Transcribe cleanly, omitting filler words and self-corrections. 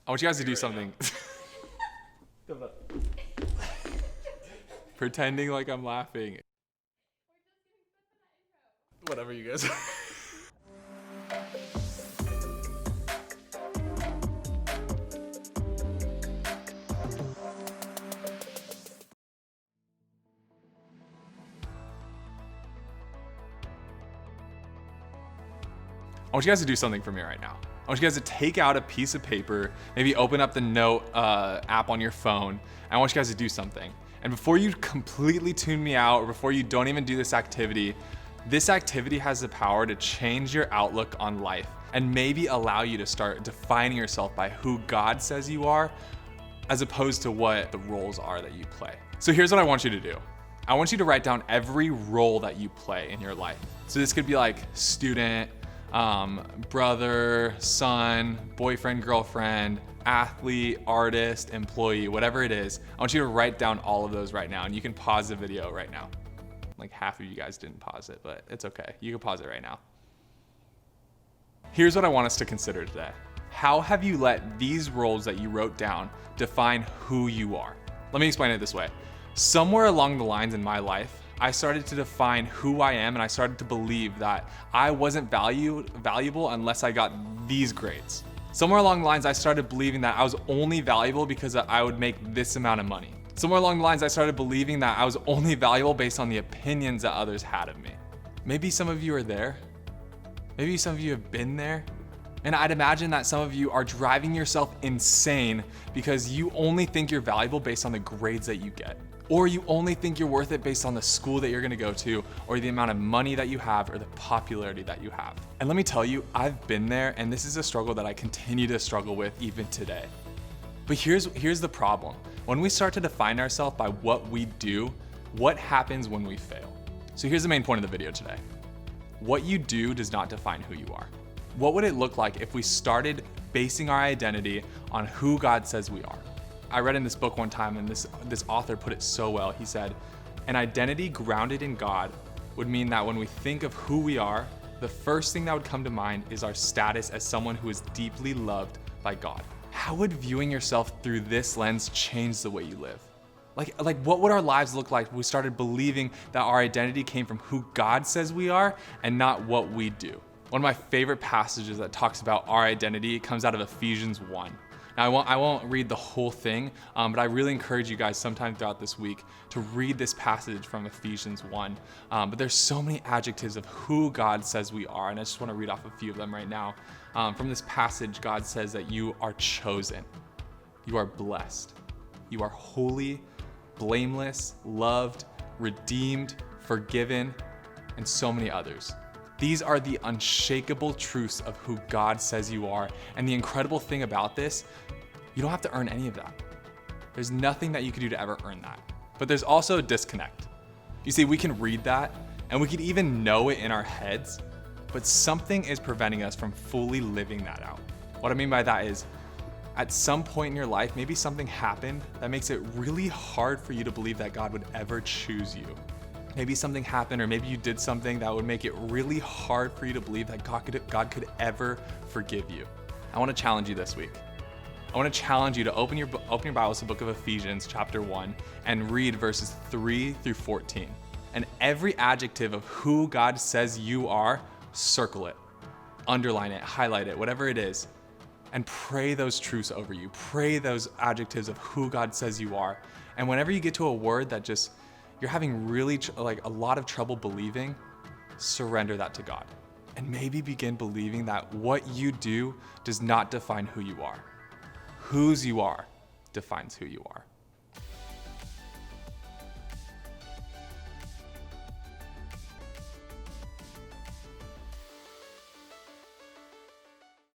I want you guys to do something. Pretending like I'm laughing. Whatever you guys. I want you guys to do something for me right now. I want you guys to take out a piece of paper, maybe open up the note app on your phone. I want you guys to do something. And before you completely tune me out, or before you don't even do this activity has the power to change your outlook on life and maybe allow you to start defining yourself by who God says you are, as opposed to what the roles are that you play. So here's what I want you to do. I want you to write down every role that you play in your life. So this could be like student, brother, son, boyfriend, girlfriend, athlete, artist, employee, whatever it is. I want you to write down all of those right now, and you can pause the video right now. Like half of you guys didn't pause it, but it's okay. You can pause it right now. Here's what I want us to consider today. How have you let these roles that you wrote down define who you are? Let me explain it this way. Somewhere along the lines in my life, I started to define who I am, and I started to believe that I wasn't valuable unless I got these grades. Somewhere along the lines, I started believing that I was only valuable because I would make this amount of money. Somewhere along the lines, I started believing that I was only valuable based on the opinions that others had of me. Maybe some of you are there. Maybe some of you have been there. And I'd imagine that some of you are driving yourself insane because you only think you're valuable based on the grades that you get. Or you only think you're worth it based on the school that you're gonna go to, or the amount of money that you have, or the popularity that you have. And let me tell you, I've been there, and this is a struggle that I continue to struggle with even today. But here's the problem. When we start to define ourselves by what we do, what happens when we fail? So here's the main point of the video today. What you do does not define who you are. What would it look like if we started basing our identity on who God says we are? I read in this book one time, and this author put it so well. He said, an identity grounded in God would mean that when we think of who we are, the first thing that would come to mind is our status as someone who is deeply loved by God. How would viewing yourself through this lens change the way you live? Like what would our lives look like if we started believing that our identity came from who God says we are and not what we do? One of my favorite passages that talks about our identity comes out of Ephesians 1. Now, I won't read the whole thing, but I really encourage you guys sometime throughout this week to read this passage from Ephesians 1. But there's so many adjectives of who God says we are, and I just want to read off a few of them right now. From this passage, God says that you are chosen, you are blessed, you are holy, blameless, loved, redeemed, forgiven, and so many others. These are the unshakable truths of who God says you are. And the incredible thing about this, you don't have to earn any of that. There's nothing that you can do to ever earn that. But there's also a disconnect. You see, we can read that and we can even know it in our heads, but something is preventing us from fully living that out. What I mean by that is, at some point in your life, maybe something happened that makes it really hard for you to believe that God would ever choose you. Maybe something happened, or maybe you did something that would make it really hard for you to believe that God could ever forgive you. I want to challenge you this week. I want to challenge you to open your Bibles to the book of Ephesians, chapter 1, and read verses 3 through 14. And every adjective of who God says you are, circle it, underline it, highlight it, whatever it is, and pray those truths over you. Pray those adjectives of who God says you are. And whenever you get to a word that just you're having really a lot of trouble believing, surrender that to God. And maybe begin believing that what you do does not define who you are. Whose you are defines who you are.